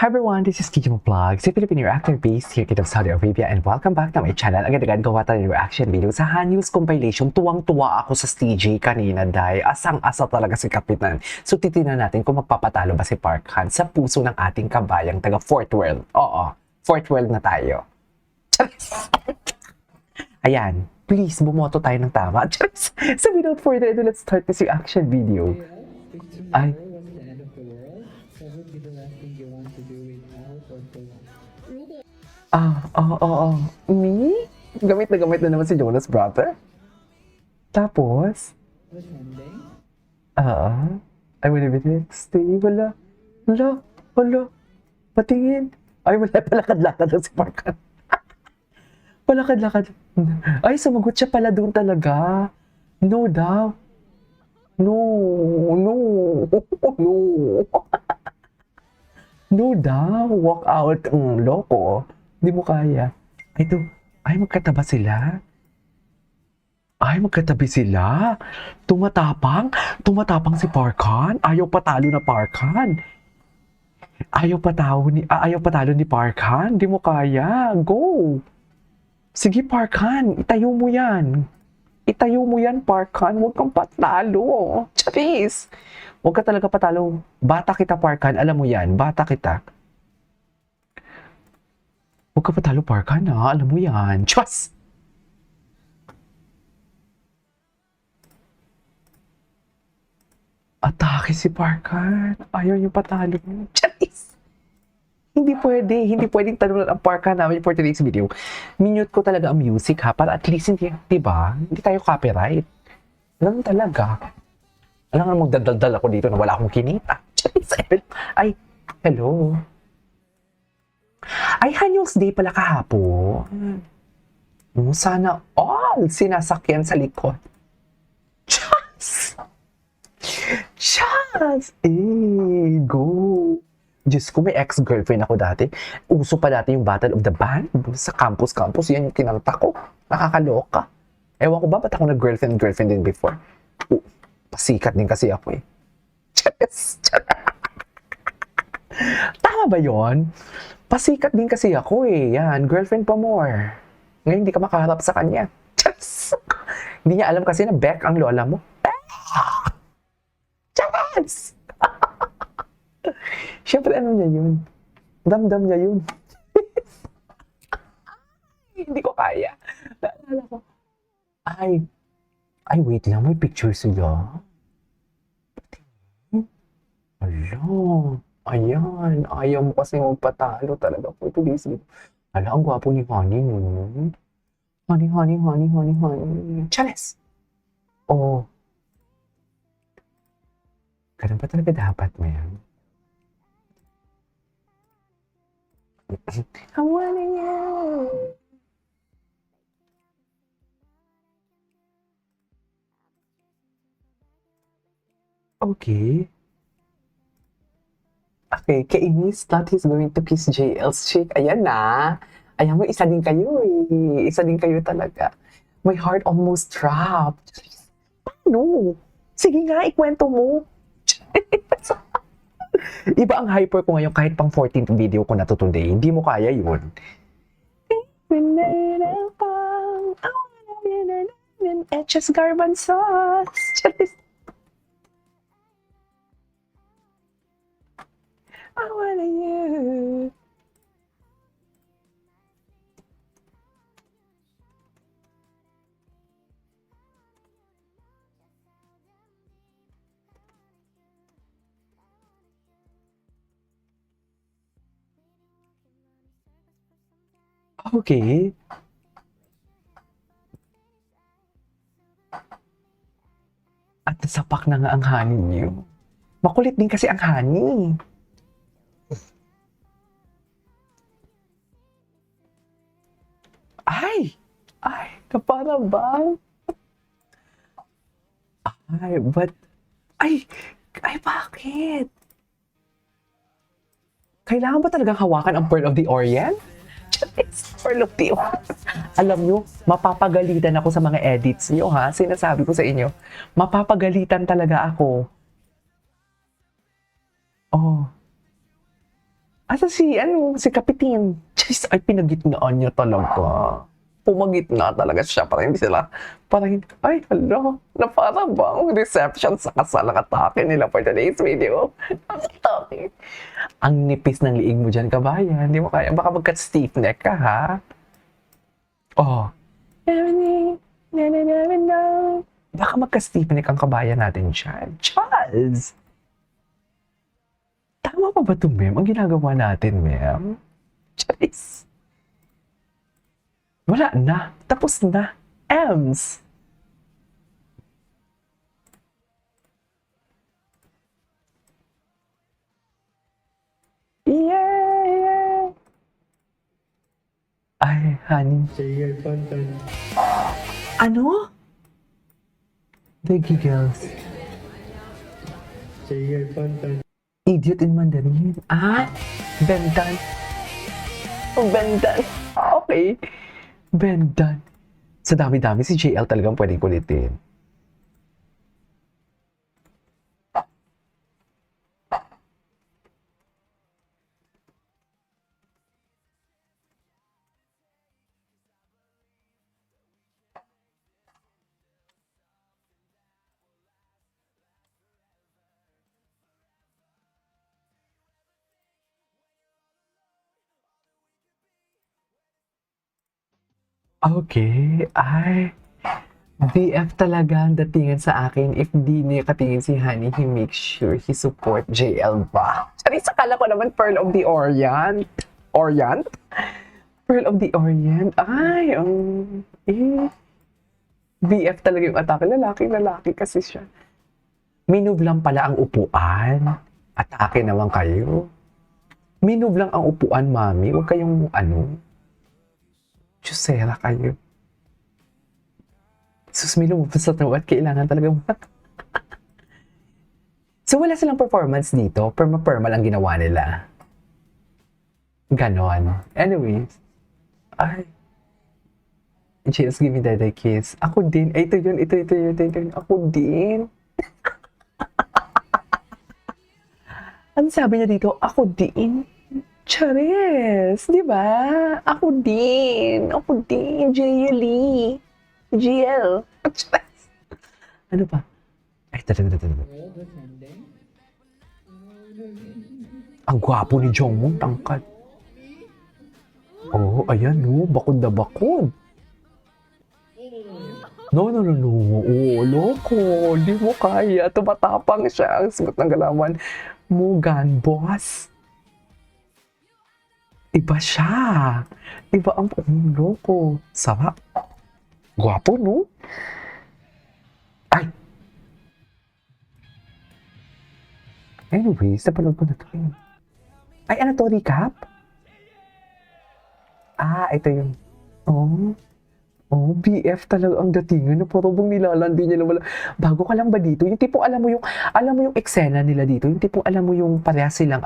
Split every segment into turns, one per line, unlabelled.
Hi everyone, this is Kijimo Vlogs, a Filipino reactor based here in Saudi Arabia, and welcome back to my channel. Agad-agad gawa tayo ng reaction video sa Hanyu's compilation. Tuwang-tuwa ako sa TJ kanina dahil asang-asa talaga si Kapitan. So titingnan natin kung magpapatalo ba si Park Han sa puso ng ating kabayang taga Fourth World. Oo, Fourth World na tayo. Ayan, please bumoto tayo ng tama. So without further ado, let's start this reaction video. Ay, Me? Gamit na naman si Jonas Brother. Tapos, I will be next day. Wala, patingin. Ay, wala, palakad-lakad lang si Parkan. Palakad-lakad. Ay, sumagot siya pala doon talaga. No daw. No. No daw. Walk out. Loko. Hindi mo kaya. Ay, magkatabi sila. Tumatapang si Parkan. Ayaw patalo ni Parkan. Hindi mo kaya. Go. Sige, Parkan. Itayo mo yan, Parkan. Huwag kang patalo. Charis. Huwag ka talaga patalo. Bata kita, Parkan. Alam mo yan. Bata kita. Huwag ka patalo, Parkan, ha? Alam mo yan. Chas! Atake si Parkan. Ayaw niyo patalo. Charis! Hindi pwedeng talunan ang Parkan namin for today's video. Minute ko talaga ang music, ha? Para at least, di ba? Hindi tayo copyright. Ganun talaga. Alam nga magdadaldal ako dito na wala akong kinita. Charis! Ay, hello. Ay, Hanyu's Day pala kahapon. Sana all sinasakyan sa likod. Chas! Go! Diyos ko, may ex-girlfriend ako dati. Uso pa dati yung Battle of the Band. Sa campus. Yan yung kinanta ko. Nakakaloka. Ewan ko ba, ba't ako nag-girlfriend din before? Pasikat din kasi ako eh. Tama ba yon? Pasikat din kasi ako eh. Yan, girlfriend pa more. Ngayon, hindi ka makaharap sa kanya. Hindi niya alam kasi na Beck ang lola mo. Chas! Siyempre, ano niya yun? Damdam niya yun. Hindi ko kaya. Naalala ko. Ay, wait lang. May picture sila. Hello. Ayan, ayaw mo kasi magpatalo talaga po today's video. Hala, ang gwapo ni Honey mo. Honey. Chanes! Oh. Ganun pa talaga dapat, man. I wanna you. Okay. Okay, kainis that he's going to kiss JL's chick. Ayan na. Ayan mo, isa din kayo eh. Isa din kayo talaga. My heart almost dropped. Paano? Sige nga, ikwento mo. Iba ang hyper ko ngayon kahit pang 14th video ko na to today. Hindi mo kaya yun. Etches garbanzos. I wanna you. Okay. At nasapak na nga ang honey niyo. Makulit din kasi ang honey. Ay, kapara ba? Bakit? Kailangan ba talagang hawakan ang Pearl of the Orient? Pearl of the Orient. Alam nyo, mapapagalitan ako sa mga edits nyo, ha? Sinasabi ko sa inyo, mapapagalitan talaga ako. Oh. Asa si Kapitin? Jeez, ay pinagitnaan niya talaga. Pumagitna talaga siya para hindi sila, ay, hala, na para bang reception sa kasal ang atake nila for today's video. Ang atake. Ang nipis ng liig mo dyan, kabayan. Hindi mo kaya, baka magka-stiff neck ka, ha? Oh. Baka magka-stiff neck ang kabayan natin dyan. Charles! Tama pa ba ito, ma'am? Ang ginagawa natin, ma'am? Charis. Wala na. Tapos na. Ems. Yeah! Ay, honey.
JL Pantan.
Ano? The giggles.
JL Pantan.
Idiot in Mandarin. Ah, Bendan. Oh, Bendan. Okay. Bendan. Sa dami-dami, si JL talagang pwedeng kulitin. Okay. Ay, BF talaga ang datingan sa akin. If di niya katingin si Honey, he makes sure he support JL ba? Charis, akala ko naman Pearl of the Orient. Orient? Pearl of the Orient? Ay, BF talaga yung atake. Lalaki kasi siya. Minove lang pala ang upuan. Atake naman kayo. Minove lang ang upuan, mami. Huwag kayong Diyosera kayo. Sus, may lumabas sa tuwat. Kailangan talaga So, wala silang performance dito. Perma lang ginawa nila. Ganon. Anyways. Ay. Just give me that kiss. Ako din. Ay, ito yun. Ako din. Ano sabi niya dito? Ako din. Charis, di ba? Ako din, JL. Charis. Ano pa? Ay, ito. Ang gwapo ni Jongwon, tangkad. Oh, ayan, no, bakod na bakod. No. Oo, loko. Di mo kaya. Tumatapang siya. Ang smooth ng galawan. Mugan, boss. Iba siya. Iba ang loko. Sarap. Gwapo, no? Ay! Anyways, napanood ko na to. Ay, ano to? Recap? Ah, ito yung... BF talaga ang datingan na parang bang nilalandi niya naman. Bago ka lang ba dito? Yung tipong alam mo yung eksena nila dito. Yung tipong alam mo yung parehas silang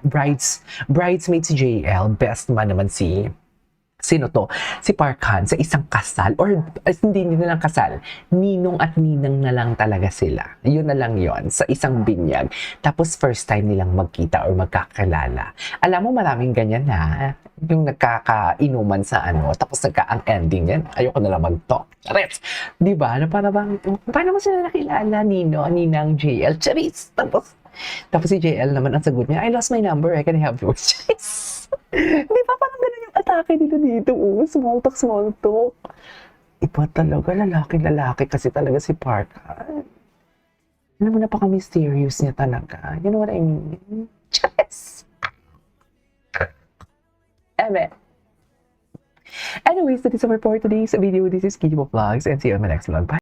bridesmaids si JL, best man naman sino to? Si Park Han sa isang kasal or hindi nilang kasal. Ninong at ninang na lang talaga sila. Yun na lang yon sa isang binyag. Tapos first time nilang magkita or magkakilala. Alam mo maraming ganyan na. Yung nagkakainuman sa tapos ang ending yan. Ayoko na lang mag-talk. Charis! Di ba? Na para bang, paano mo sila nakilala? Ninang JL. Charis! Tapos si JL naman ang sagot niya, I lost my number. Can I have yours? Charis! Di ba parang ganun yung atake dito? Small talk. Iba talaga, lalaki kasi talaga si Park. Alam mo, napaka-mysterious niya talaga. You know what I mean? Yes! Eme. Anyways, that is our for today's video. This is Kijibo Vlogs and see you on my next vlog. Bye!